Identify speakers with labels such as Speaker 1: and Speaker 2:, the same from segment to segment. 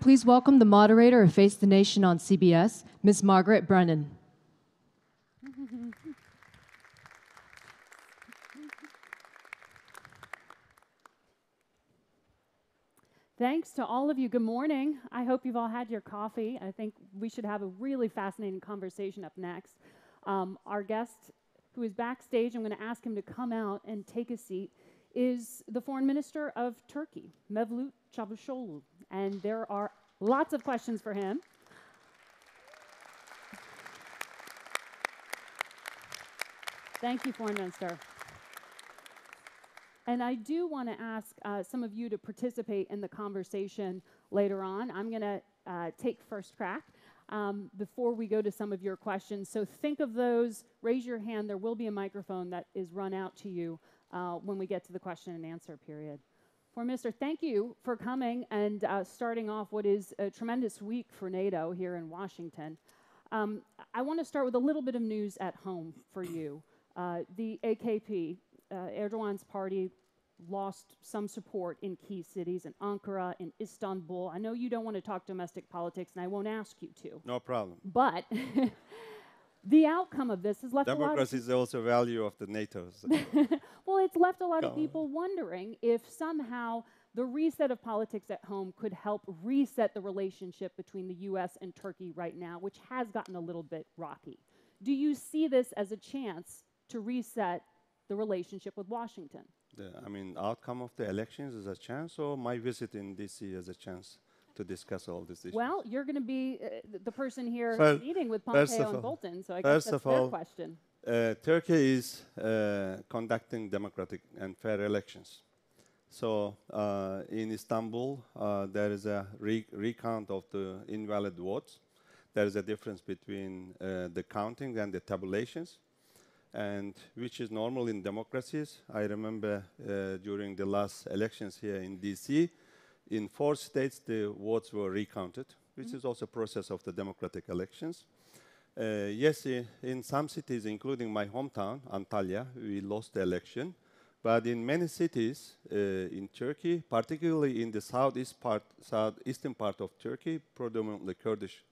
Speaker 1: Please welcome the moderator of Face the Nation on CBS, Ms. Margaret Brennan.
Speaker 2: Thanks to all of you. Good morning. I hope you've all had your coffee. I think we should have a really fascinating conversation up next. Our guest, who is backstage, I'm going to ask him to come out and take a seat, is the Foreign Minister of Turkey, Mevlut Çavuşoğlu. And there are lots of questions for him. Thank you, Foreign Minister. And I do want to ask some of you to participate in the conversation later on. I'm going to take first crack before we go to some of your questions. So think of those, raise your hand. There will be a microphone that is run out to you when we get to the question and answer period. Foreign Minister, thank you for coming and starting off what is a tremendous week for NATO here in Washington. I want to start with a little bit of news at home for you. The AKP, Erdogan's party, lost some support in key cities, in Ankara, in Istanbul. I know you don't want to talk domestic politics, and I won't ask you to.
Speaker 3: No problem.
Speaker 2: But the outcome of this has left
Speaker 3: Democracy is also a value of the NATO.
Speaker 2: Well, it's left a lot of people wondering if somehow the reset of politics at home could help reset the relationship between the U.S. and Turkey right now, which has gotten a little bit rocky. Do you see this as a chance to reset the relationship with Washington?
Speaker 3: Outcome of the elections is a chance, or my visit in D.C. is a chance to discuss all these issues?
Speaker 2: Well, you're going to be the person here meeting with Pompeo and Bolton, so I guess that's their question.
Speaker 3: Turkey is conducting democratic and fair elections. So in Istanbul, there is a recount of the invalid votes. There is a difference between the counting and the tabulations, and which is normal in democracies. I remember during the last elections here in D.C., in 4 states the votes were recounted, which is also a process of the democratic elections. Yes, in some cities, including my hometown, Antalya, we lost the election. But in many cities in Turkey, particularly in the southeastern part of Turkey, predominantly Kurdish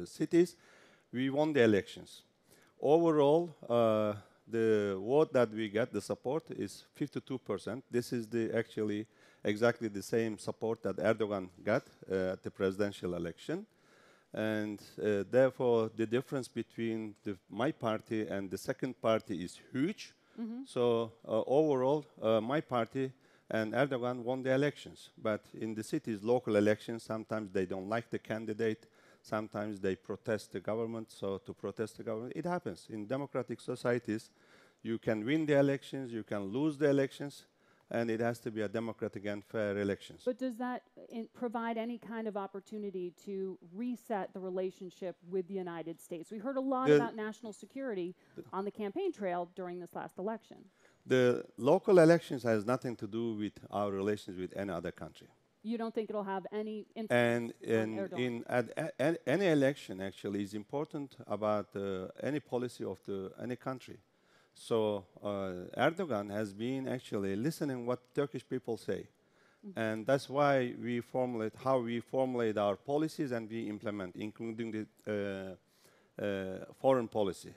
Speaker 3: cities, we won the elections. Overall, the vote that we got, the support, is 52%. This is actually exactly the same support that Erdogan got at the presidential election. And therefore, the difference between my party and the second party is huge. So overall, my party and Erdogan won the elections. But in the cities, local elections, sometimes they don't like the candidate. Sometimes they protest the government. So to protest the government, it happens. In democratic societies, you can win the elections, you can lose the elections, and it has to be a democratic and fair elections.
Speaker 2: But does that provide any kind of opportunity to reset the relationship with the United States? We heard a lot about national security on the campaign trail during this last election.
Speaker 3: The local elections has nothing to do with our relations with any other country.
Speaker 2: You don't think it'll have any influence on Erdogan?
Speaker 3: Any election actually is important about any policy of any country. So Erdogan has been actually listening what Turkish people say. And that's why we formulate our policies and we implement, including the foreign policy.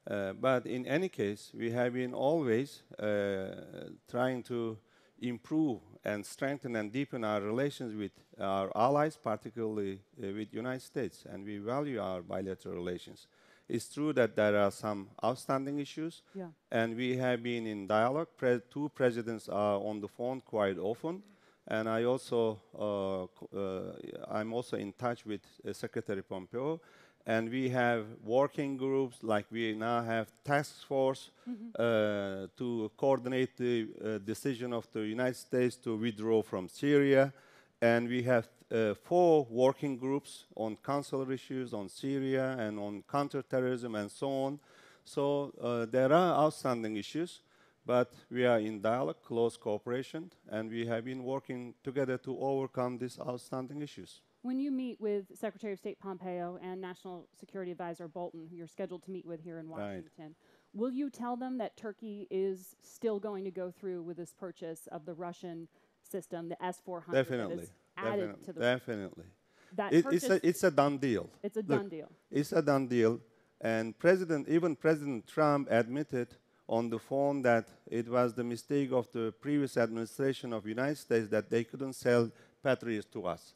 Speaker 3: But in any case, we have been always trying to improve and strengthen and deepen our relations with our allies, particularly with the United States, and we value our bilateral relations. It's true that there are some outstanding issues, and we have been in dialogue. 2 presidents are on the phone quite often, and I'm also in touch with Secretary Pompeo, and we have working groups, like we now have task force to coordinate the decision of the United States to withdraw from Syria, and we have 4 working groups on consular issues, on Syria, and on counterterrorism, and so on. So there are outstanding issues, but we are in dialogue, close cooperation, and we have been working together to overcome these outstanding issues.
Speaker 2: When you meet with Secretary of State Pompeo and National Security Advisor Bolton, who you're scheduled to meet with here in Washington, will you tell them that Turkey is still going to go through with this purchase of the Russian system, the S-400?
Speaker 3: Definitely.
Speaker 2: Added to the
Speaker 3: Definitely.
Speaker 2: that
Speaker 3: It's a done deal.
Speaker 2: it's a done deal.
Speaker 3: It's a done deal. And even President Trump admitted on the phone that it was the mistake of the previous administration of the United States that they couldn't sell Patriots to us.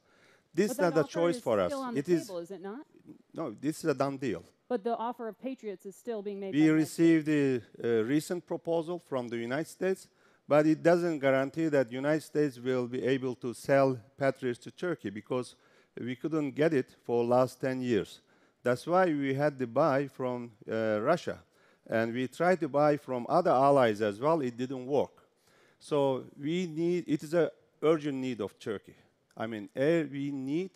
Speaker 3: This is not a choice for us.
Speaker 2: Still on the table, is it not?
Speaker 3: No, this is a done deal.
Speaker 2: But the offer of Patriots is still being made.
Speaker 3: We received a recent proposal from the United States, but it doesn't guarantee that the United States will be able to sell Patriots to Turkey because we couldn't get it for the last 10 years. That's why we had to buy from Russia. And we tried to buy from other allies as well. It didn't work. So it is an urgent need of Turkey. I mean, we need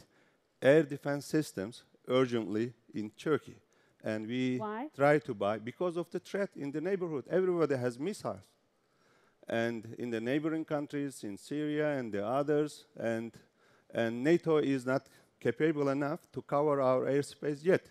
Speaker 3: air defense systems urgently in Turkey. And we try to buy because of the threat in the neighborhood. Everybody has missiles. And in the neighboring countries, in Syria and the others, and NATO is not capable enough to cover our airspace yet.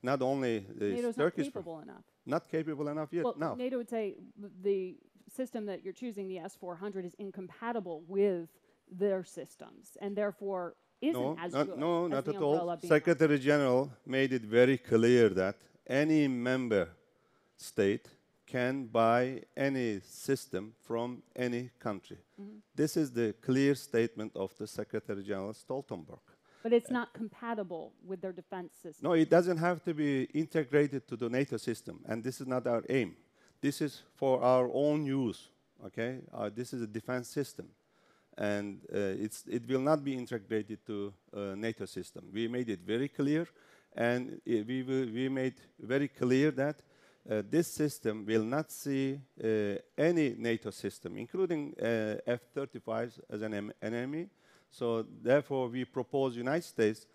Speaker 3: Not only the
Speaker 2: NATO's
Speaker 3: Turkish...
Speaker 2: not capable enough.
Speaker 3: Not capable enough yet,
Speaker 2: well,
Speaker 3: no.
Speaker 2: NATO would say the system that you're choosing, the S-400, is incompatible with their systems, and therefore isn't as good
Speaker 3: No,
Speaker 2: as
Speaker 3: not
Speaker 2: the
Speaker 3: at all.
Speaker 2: umbrella being
Speaker 3: Secretary General made it very clear that any member state can buy any system from any country. This is the clear statement of the Secretary General Stoltenberg.
Speaker 2: But it's not compatible with their defense system.
Speaker 3: No, it doesn't have to be integrated to the NATO system, and this is not our aim. This is for our own use, okay? This is a defense system, and it will not be integrated to NATO system. We made it very clear, and we made very clear that this system will not see any NATO system, including F-35s, as an enemy. So therefore, we propose United States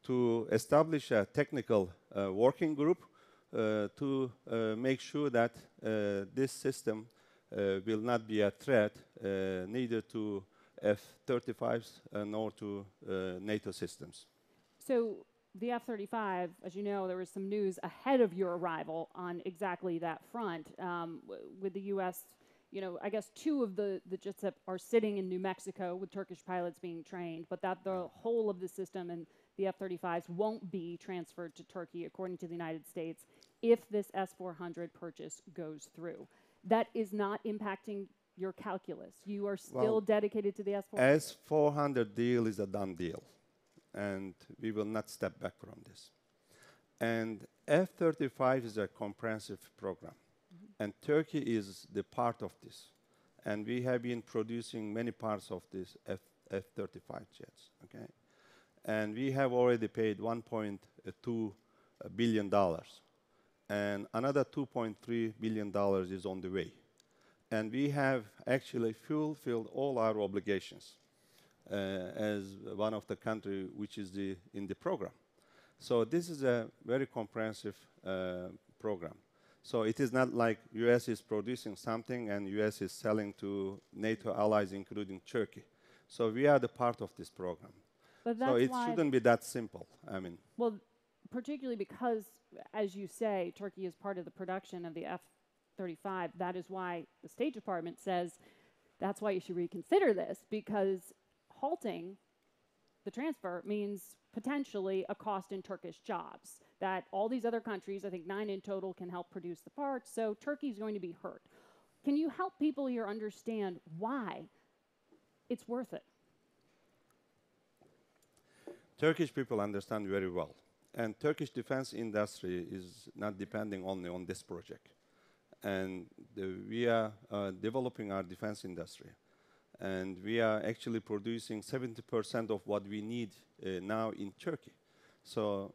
Speaker 3: to establish a technical working group to make sure that this system will not be a threat neither to F-35s nor to NATO systems.
Speaker 2: So the F-35, as you know, there was some news ahead of your arrival on exactly that front with the U.S. You know, I guess two of the jets that are sitting in New Mexico with Turkish pilots being trained, but that the whole of the system and the F-35s won't be transferred to Turkey, according to the United States, if this S-400 purchase goes through. That is not impacting your calculus. You are still dedicated to the S-400?
Speaker 3: S-400 deal is a done deal, and we will not step back from this. And F-35 is a comprehensive program. And Turkey is the part of this. And we have been producing many parts of this F-35 jets, okay? And we have already paid $1.2 billion. And another $2.3 billion is on the way. And we have actually fulfilled all our obligations as one of the countries which is in the program. So this is a very comprehensive program. So it is not like U.S. is producing something and U.S. is selling to NATO allies, including Turkey. So we are the part of this program.
Speaker 2: But that's
Speaker 3: so it shouldn't be that simple. I mean,
Speaker 2: well, particularly because, as you say, Turkey is part of the production of the F-35. That is why the State Department says that's why you should reconsider this, because halting the transfer means potentially a cost in Turkish jobs, that all these other countries, I think 9 in total, can help produce the parts, so Turkey's going to be hurt. Can you help people here understand why it's worth it?
Speaker 3: Turkish people understand very well. And Turkish defense industry is not depending only on this project. And we are developing our defense industry. And we are actually producing 70% of what we need now in Turkey. So,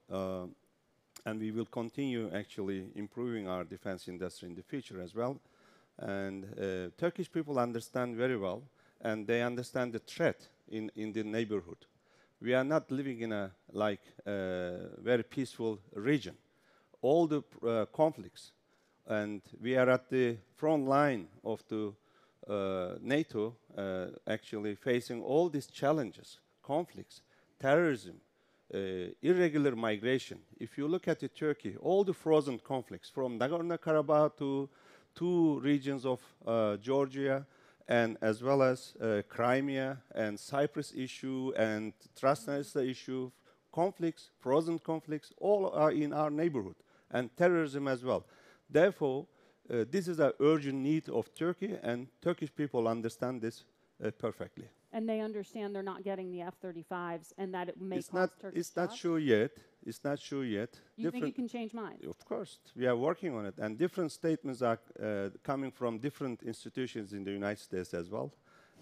Speaker 3: and we will continue actually improving our defense industry in the future as well. And Turkish people understand very well, and they understand the threat in the neighborhood. We are not living in a very peaceful region. All the conflicts, and we are at the front line of the NATO actually facing all these challenges, conflicts, terrorism, irregular migration. If you look at Turkey, all the frozen conflicts from Nagorno-Karabakh to two regions of Georgia, and as well as Crimea and Cyprus issue and Transnistria issue, conflicts, frozen conflicts, all are in our neighborhood, and terrorism as well. Therefore, this is an urgent need of Turkey, and Turkish people understand this perfectly.
Speaker 2: And they understand they're not getting the F-35s, and that it may
Speaker 3: It's
Speaker 2: cause Turkish
Speaker 3: it's not
Speaker 2: jobs?
Speaker 3: sure yet. It's not sure yet.
Speaker 2: You think you can change minds?
Speaker 3: Of course, we are working on it, and different statements are coming from different institutions in the United States as well,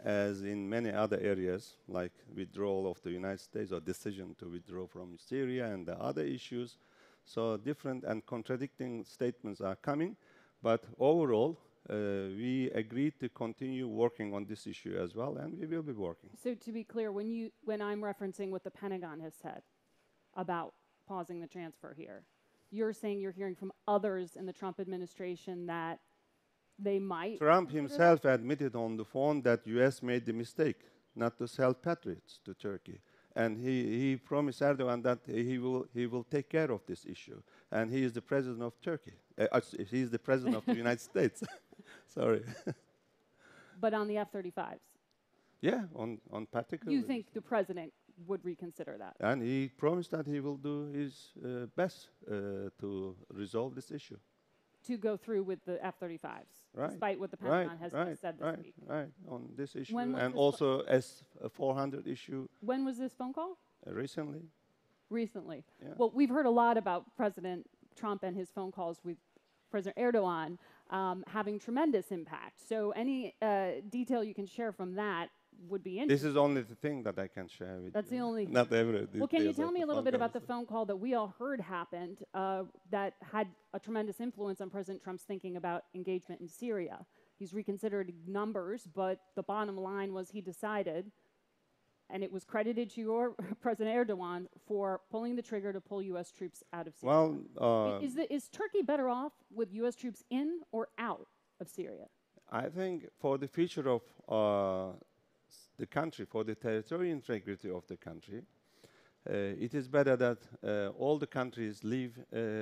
Speaker 3: as in many other areas, like withdrawal of the United States or decision to withdraw from Syria and the other issues. So different and contradicting statements are coming, but overall, we agreed to continue working on this issue as well, and we will be working.
Speaker 2: So to be clear, when I'm referencing what the Pentagon has said about pausing the transfer here, you're saying you're hearing from others in the Trump administration that they might.
Speaker 3: Trump himself admitted on the phone that U.S. made the mistake not to sell Patriots to Turkey. And he promised Erdogan that he will take care of this issue. And he is the president of Turkey. He is the president of the United States. Sorry.
Speaker 2: But on the F-35s?
Speaker 3: Yeah, on particular.
Speaker 2: You think the president would reconsider that?
Speaker 3: And he promised that he will do his best to resolve this issue.
Speaker 2: To go through with the F-35s,
Speaker 3: right.
Speaker 2: Despite what the Pentagon has said this week.
Speaker 3: Right, on this issue.
Speaker 2: When
Speaker 3: And also S-400 issue.
Speaker 2: When was this phone call?
Speaker 3: Recently.
Speaker 2: Recently.
Speaker 3: Yeah.
Speaker 2: Well, we've heard a lot about President Trump and his phone calls with President Erdogan having tremendous impact. So any detail you can share from that would be interesting.
Speaker 3: This is only the thing that I can share with
Speaker 2: That's
Speaker 3: you.
Speaker 2: the only.
Speaker 3: Not every.
Speaker 2: Well, can you tell me a little bit about the phone call that we all heard happened that had a tremendous influence on President Trump's thinking about engagement in Syria? He's reconsidered numbers, but the bottom line was he decided, and it was credited to your President Erdogan for pulling the trigger to pull U.S. troops out of Syria.
Speaker 3: Well,
Speaker 2: is Turkey better off with U.S. troops in or out of Syria?
Speaker 3: I think for the future of the country, for the territorial integrity of the country, it is better that all the countries leave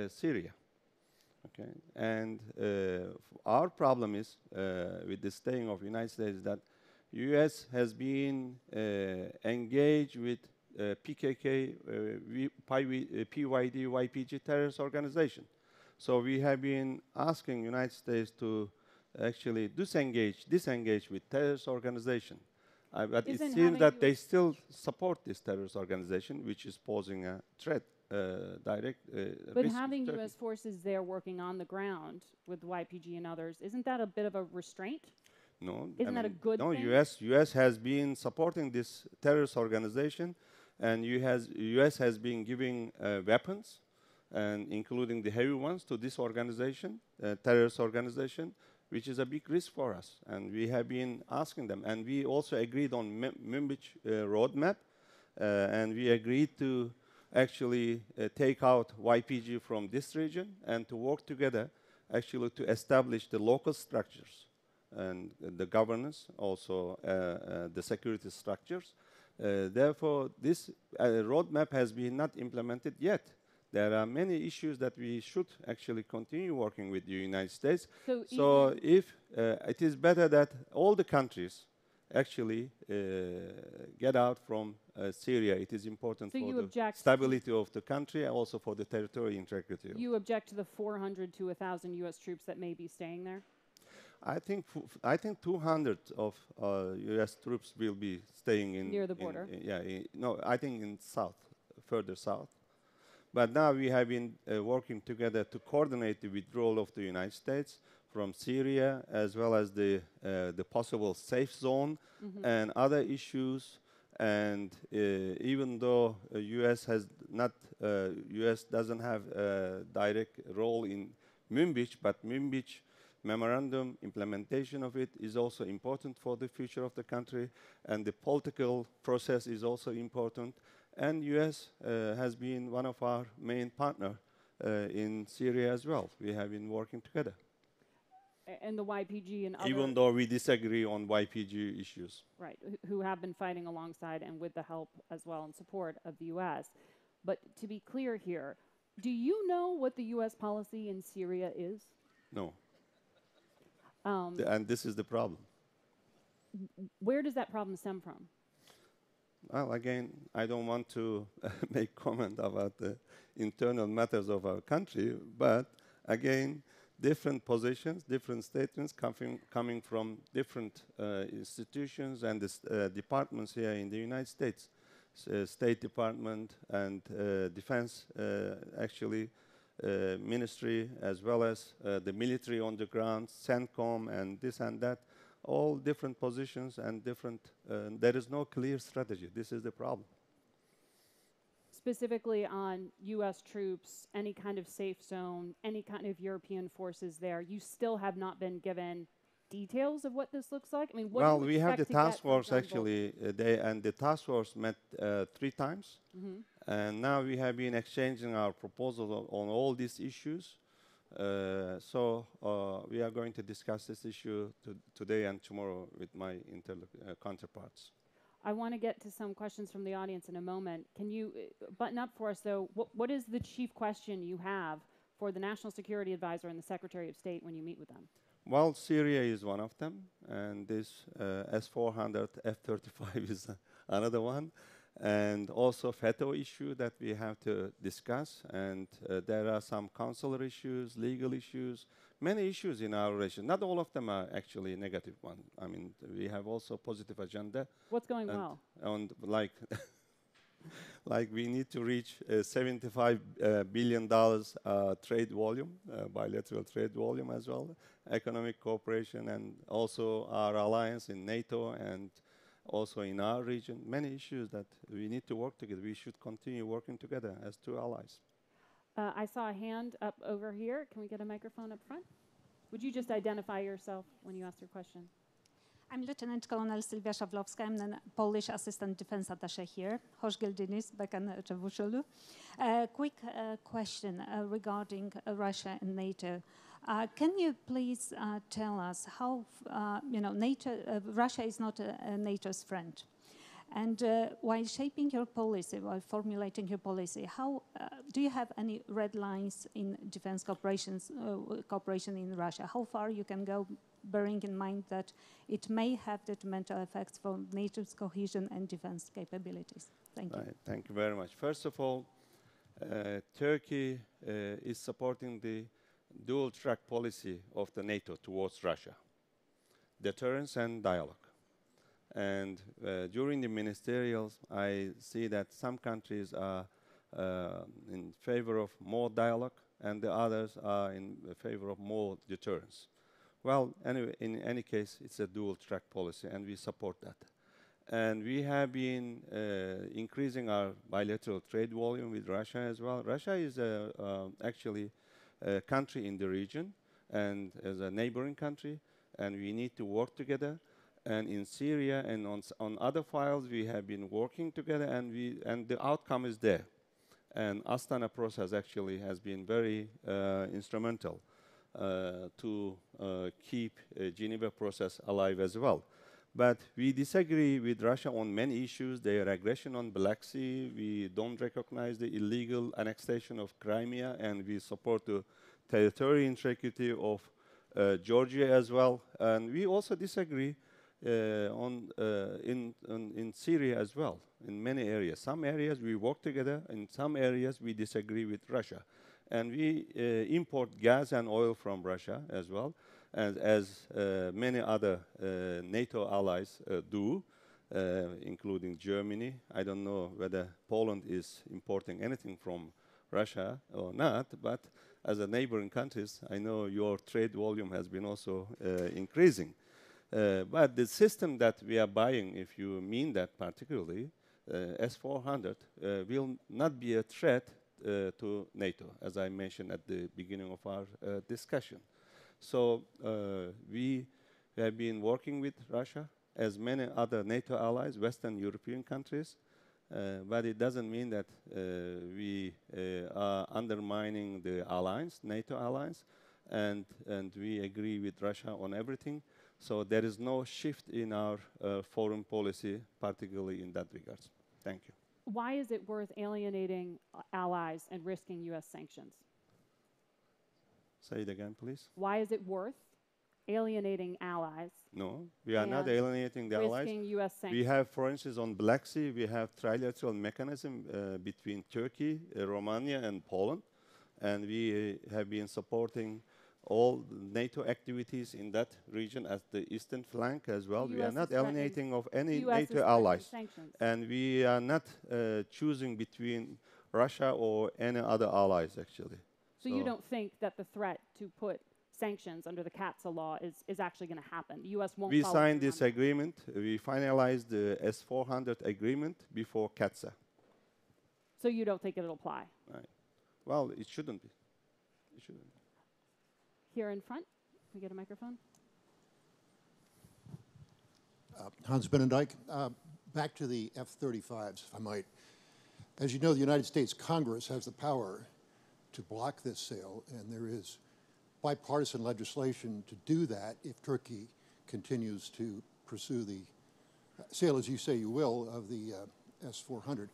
Speaker 3: Syria. Okay, and our problem is with the staying of United States that U.S. has been engaged with PKK, PYD, YPG terrorist organization. So we have been asking United States to actually disengage with terrorist organization. But it seems that they still support this terrorist organization, which is posing a threat, direct
Speaker 2: But
Speaker 3: risk
Speaker 2: having
Speaker 3: to
Speaker 2: U.S. forces there working on the ground with YPG and others, isn't that a bit of a restraint?
Speaker 3: No.
Speaker 2: Isn't that a good
Speaker 3: no,
Speaker 2: thing?
Speaker 3: U.S. has been supporting this terrorist organization, and U.S. has been giving weapons, and including the heavy ones, to this organization, terrorist organization, which is a big risk for us. And we have been asking them. And we also agreed on Münbić roadmap, and we agreed to actually take out YPG from this region and to work together actually to establish the local structures and the governance, also the security structures. Therefore, this roadmap has been not implemented yet. There are many issues that we should actually continue working with the United States. So if it is better that all the countries actually get out from Syria, it is important for the stability of the country and also for the territorial integrity.
Speaker 2: You object to the 400 to 1,000 U.S. troops that may be staying there?
Speaker 3: I think 200 of U.S. troops will be staying in
Speaker 2: near the border.
Speaker 3: No, I think in south, further south. But now we have been working together to coordinate the withdrawal of the United States from Syria, as well as the possible safe zone and other issues. And even though U.S. doesn't have a direct role in Münbić, but Münbić memorandum implementation of it is also important for the future of the country, and the political process is also important. And U.S. Has been one of our main partners in Syria as well. We have been working together.
Speaker 2: And the YPG and other...
Speaker 3: Even though we disagree on YPG issues.
Speaker 2: Right, who have been fighting alongside and with the help as well and support of the U.S. But to be clear here, do you know what the U.S. policy in Syria is?
Speaker 3: No. And this is the problem.
Speaker 2: Where does that problem stem from?
Speaker 3: Well, again, I don't want to make comment about the internal matters of our country, but again, different positions, different statements coming from different institutions and departments here in the United States. State Department and Defense, actually, Ministry, as well as the military on the ground, CENTCOM, and this and that. All different positions and different, there is no clear strategy. This is the problem.
Speaker 2: Specifically on U.S. troops, any kind of safe zone, any kind of European forces there, you still have not been given details of what this looks like? I mean, what
Speaker 3: well,
Speaker 2: do you
Speaker 3: we have the
Speaker 2: expect to
Speaker 3: task
Speaker 2: get from
Speaker 3: force
Speaker 2: John
Speaker 3: actually, the task force met 3 times. And now we have been exchanging our proposals on all these issues. So we are going to discuss this issue today and tomorrow with my counterparts.
Speaker 2: I want to get to some questions from the audience in a moment. Can you button up for us, though, what is the chief question you have for the National Security Advisor and the Secretary of State when you meet with them?
Speaker 3: Well, Syria is one of them, and this S-400 F-35 is another one. And also veto issue that we have to discuss. And there are some consular issues, legal issues, many issues in our relation. Not all of them are actually negative one. I mean, we have also positive agenda.
Speaker 2: What's going well?
Speaker 3: And like, like we need to reach $75 billion trade volume, bilateral trade volume as well, economic cooperation, and also our alliance in NATO and also in our region, many issues that we need to work together. We should continue working together as 2 allies.
Speaker 2: I saw a hand up over here. Can we get a microphone up front? Would you just identify yourself when you ask your question?
Speaker 4: I'm Lieutenant Colonel Sylwia Szawlowska. I'm the Polish Assistant Defense Attaché here. Hoş geldiniz, Bakan Çavuşoğlu. Quick question regarding Russia and NATO. Can you please tell us how, NATO, Russia is not NATO's friend. And while shaping your policy, while formulating your policy, how do you have any red lines in defense cooperation in Russia? How far you can go, bearing in mind that it may have detrimental effects for NATO's cohesion and defense capabilities? Thank you.
Speaker 3: Right, thank you very much. First of all, Turkey is supporting the dual-track policy of the NATO towards Russia, deterrence and dialogue. And during the ministerials, I see that some countries are in favor of more dialogue, and the others are in favor of more deterrence. Well, anyway, in any case, it's a dual-track policy, and we support that. And we have been increasing our bilateral trade volume with Russia as well. Russia is actually a country in the region and as a neighboring country, and we need to work together. And in Syria and on other files, we have been working together, and the outcome is there. And Astana process actually has been very instrumental to keep Geneva process alive as well. But we disagree with Russia on many issues. Their aggression on Black Sea, we don't recognize the illegal annexation of Crimea, and we support the territorial integrity of Georgia as well. And we also disagree in Syria as well, in many areas. Some areas we work together, in some areas we disagree with Russia. And we import gas and oil from Russia as well, as many other NATO allies do, including Germany. I don't know whether Poland is importing anything from Russia or not, but as a neighboring countries, I know your trade volume has been also increasing. But the system that we are buying, if you mean that particularly, S-400, will not be a threat to NATO, as I mentioned at the beginning of our discussion. So we have been working with Russia, as many other NATO allies, Western European countries, but it doesn't mean that we are undermining the alliance, NATO alliance, and we agree with Russia on everything. So there is no shift in our foreign policy, particularly in that regards. Thank you.
Speaker 2: Why is it worth alienating allies and risking U.S. sanctions?
Speaker 3: Say it again, please.
Speaker 2: Why is it worth alienating allies,
Speaker 3: No, we are not
Speaker 2: and
Speaker 3: alienating the allies.
Speaker 2: risking U.S.
Speaker 3: We
Speaker 2: sanctions.
Speaker 3: have, for instance, on Black Sea, we have trilateral mechanism between Turkey, Romania, and Poland, and we have been supporting all NATO activities in that region as the eastern flank as well.
Speaker 2: The
Speaker 3: We are
Speaker 2: US
Speaker 3: not
Speaker 2: is threatening-
Speaker 3: alienating of any
Speaker 2: the U.S. is
Speaker 3: NATO
Speaker 2: threatening
Speaker 3: allies,
Speaker 2: sanctions.
Speaker 3: and we are not choosing between Russia or any other allies, actually.
Speaker 2: So you don't think that the threat to put sanctions under the CATSA law is actually going to happen? The U.S. won't
Speaker 3: We
Speaker 2: follow
Speaker 3: signed
Speaker 2: through
Speaker 3: this
Speaker 2: on that.
Speaker 3: agreement. We finalized the S-400 agreement before CATSA.
Speaker 2: So you don't think it'll apply?
Speaker 3: Right. Well, it shouldn't be. It shouldn't be.
Speaker 2: Here in front, can we get a microphone?
Speaker 5: Hans Benendijk, back to the F-35s, if I might. As you know, the United States Congress has the power to block this sale, and there is bipartisan legislation to do that if Turkey continues to pursue the sale, as you say you will, of the S-400.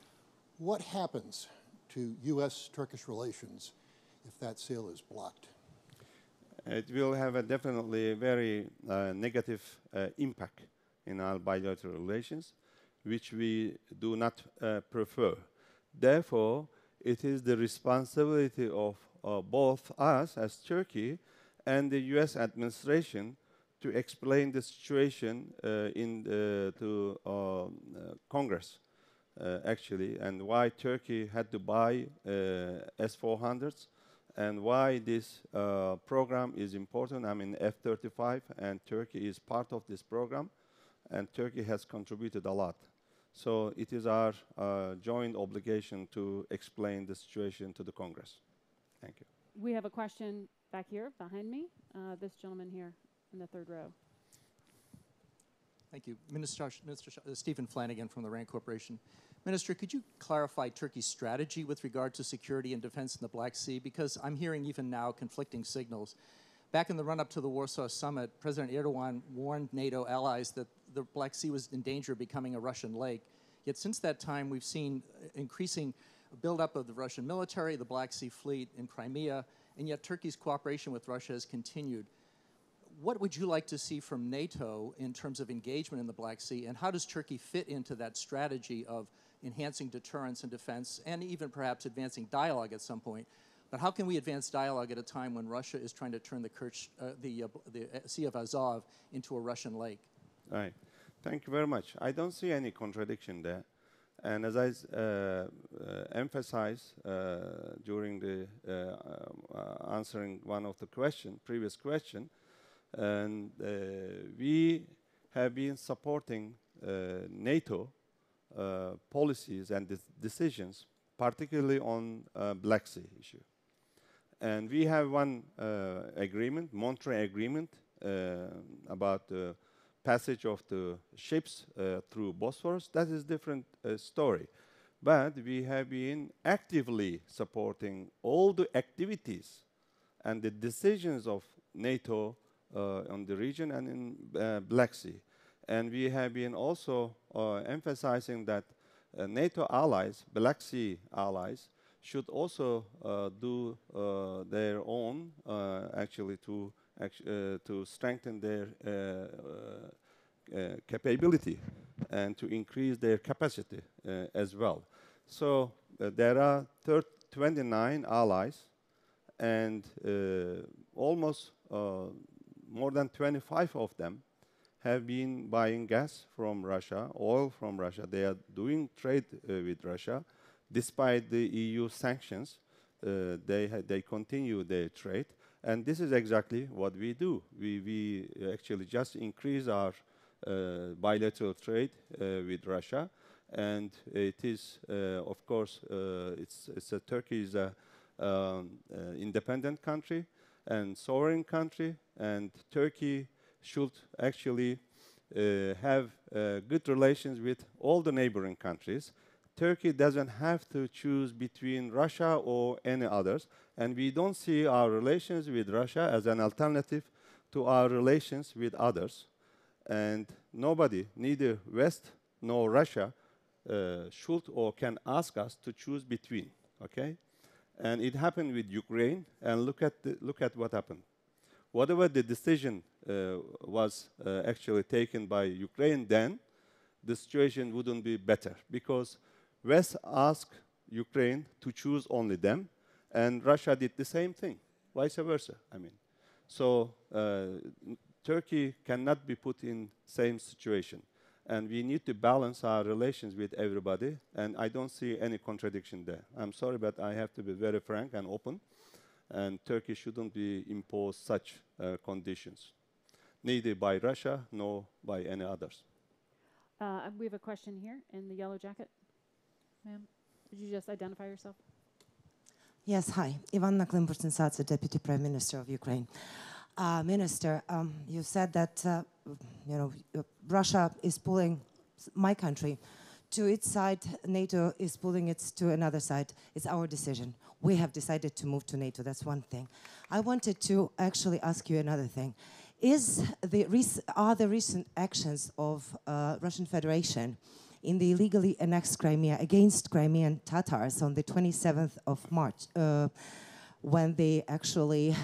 Speaker 5: What happens to U.S.-Turkish relations if that sale is blocked?
Speaker 3: It will have a definitely very negative impact in our bilateral relations, which we do not prefer. Therefore, it is the responsibility of both us as Turkey and the U.S. administration to explain the situation to Congress, actually, and why Turkey had to buy S-400s, and why this program is important. I mean, F-35, and Turkey is part of this program, and Turkey has contributed a lot. So it is our joint obligation to explain the situation to the Congress. Thank you.
Speaker 2: We have a question back here behind me. This gentleman here in the third row.
Speaker 6: Thank you. Stephen Flanagan from the RAND Corporation. Minister, could you clarify Turkey's strategy with regard to security and defense in the Black Sea? Because I'm hearing even now conflicting signals. Back in the run-up to the Warsaw Summit, President Erdogan warned NATO allies that the Black Sea was in danger of becoming a Russian lake. Yet since that time, we've seen increasing buildup of the Russian military, the Black Sea Fleet in Crimea, and yet Turkey's cooperation with Russia has continued. What would you like to see from NATO in terms of engagement in the Black Sea, and how does Turkey fit into that strategy of enhancing deterrence and defense, and even perhaps advancing dialogue at some point? But how can we advance dialogue at a time when Russia is trying to turn the Sea of Azov into a Russian lake?
Speaker 3: All right. Thank you very much. I don't see any contradiction there. And as I emphasized during the answering one of the previous question, and we have been supporting NATO policies and decisions, particularly on Black Sea issue. And we have one agreement, Montreux Agreement, about the passage of the ships through Bosphorus. That is a different story. But we have been actively supporting all the activities and the decisions of NATO on the region and in Black Sea. And we have been also emphasizing that NATO allies, Black Sea allies, should also do their own, actually, to strengthen their capability and to increase their capacity as well. So there are 29 allies, and almost more than 25 of them have been buying gas from Russia, oil from Russia. They are doing trade with Russia. Despite the EU sanctions, they continue their trade. And this is exactly what we do. We actually just increase our bilateral trade with Russia. And it is, of course, Turkey is an independent country and sovereign country. And Turkey should actually have good relations with all the neighboring countries. Turkey doesn't have to choose between Russia or any others, and we don't see our relations with Russia as an alternative to our relations with others. And nobody, neither West nor Russia, should or can ask us to choose between. Okay, and it happened with Ukraine, and look at what happened. whatever the decision was actually taken by Ukraine then, the situation wouldn't be better, because West asked Ukraine to choose only them, and Russia did the same thing, vice versa. I mean, so Turkey cannot be put in same situation, and we need to balance our relations with everybody, and I don't see any contradiction there. I'm sorry, but I have to be very frank and open, and Turkey shouldn't be imposed such conditions, neither by Russia nor by any others.
Speaker 2: We have a question here in the yellow jacket. Ma'am, did you just identify yourself?
Speaker 7: Yes, hi. Ivana Klimbursin-Satsa, Deputy Prime Minister of Ukraine. Minister, you said that Russia is pulling my country to its side, NATO is pulling it to another side. It's our decision. We have decided to move to NATO. That's one thing. I wanted to actually ask you another thing. Are the recent actions of Russian Federation in the illegally annexed Crimea against Crimean Tatars on the 27th of March, when they actually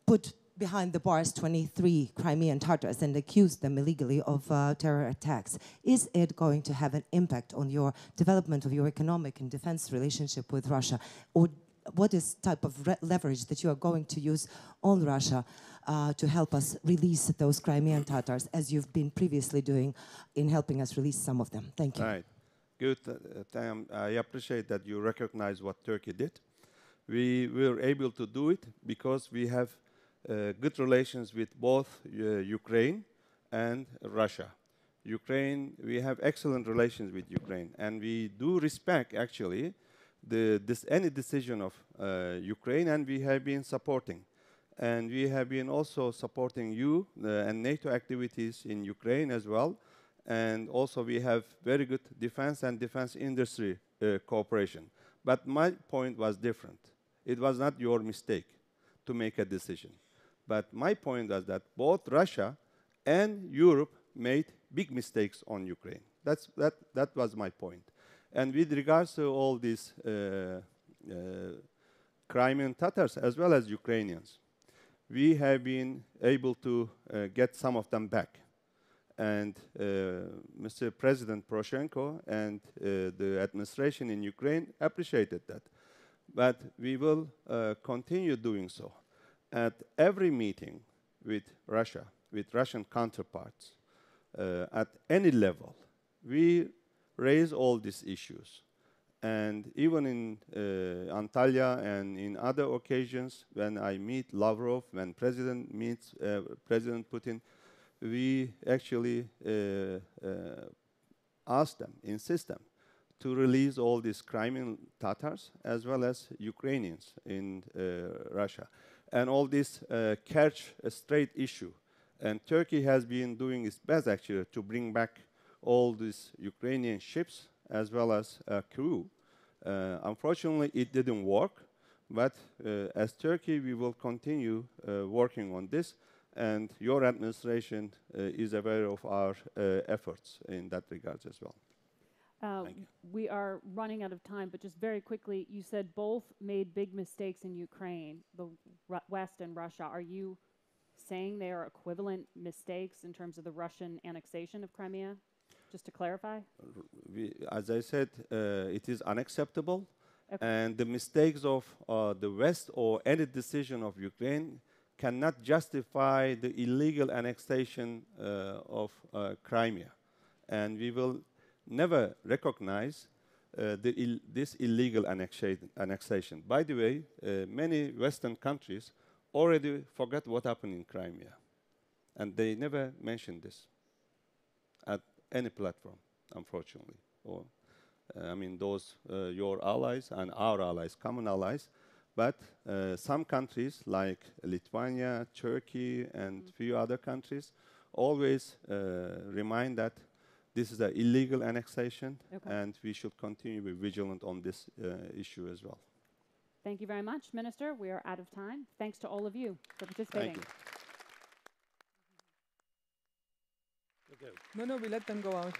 Speaker 7: put behind the bars 23 Crimean Tatars and accused them illegally of terror attacks. Is it going to have an impact on your development of your economic and defense relationship with Russia? Or what is type of leverage that you are going to use on Russia to help us release those Crimean Tatars, as you've been previously doing in helping us release some of them? Thank you.
Speaker 3: Right. Good. I appreciate that you recognize what Turkey did. We were able to do it because we have good relations with both Ukraine and Russia. We have excellent relations with Ukraine, and we do respect, actually, any decision of Ukraine, and we have been supporting. And we have been also supporting you and NATO activities in Ukraine as well. And also we have very good defense and defense industry cooperation. But my point was different. It was not your mistake to make a decision. But my point was that both Russia and Europe made big mistakes on Ukraine. That was my point. And with regards to all these Crimean Tatars as well as Ukrainians, we have been able to get some of them back. And Mr. President Poroshenko and the administration in Ukraine appreciated that. But we will continue doing so. At every meeting with Russia, with Russian counterparts, at any level, we raise all these issues. And even in Antalya and in other occasions, when I meet Lavrov, when President meets President Putin, we actually ask them, insist them, to release all these Crimean Tatars as well as Ukrainians in Russia. And all this Kerch Strait issue. And Turkey has been doing its best, actually, to bring back all these Ukrainian ships as well as crew. Unfortunately, it didn't work. But as Turkey, we will continue working on this. And your administration is aware of our efforts in that regard as well.
Speaker 2: We are running out of time, but just very quickly, you said both made big mistakes in Ukraine, the West and Russia. Are you saying they are equivalent mistakes in terms of the Russian annexation of Crimea? Just to clarify?
Speaker 3: As I said, it is unacceptable.
Speaker 2: Okay.
Speaker 3: And the mistakes of the West or any decision of Ukraine cannot justify the illegal annexation of Crimea. And we will never recognize this illegal annexation. By the way, many Western countries already forgot what happened in Crimea. And they never mentioned this at any platform, unfortunately. Or, I mean, those, your allies and our allies, common allies. But some countries like Lithuania, Turkey, and few other countries always remind that this is an illegal annexation, and we should continue to be vigilant on this issue as well.
Speaker 2: Thank you very much, Minister. We are out of time. Thanks to all of you for participating.
Speaker 3: Thank you.
Speaker 6: No, we let them go out.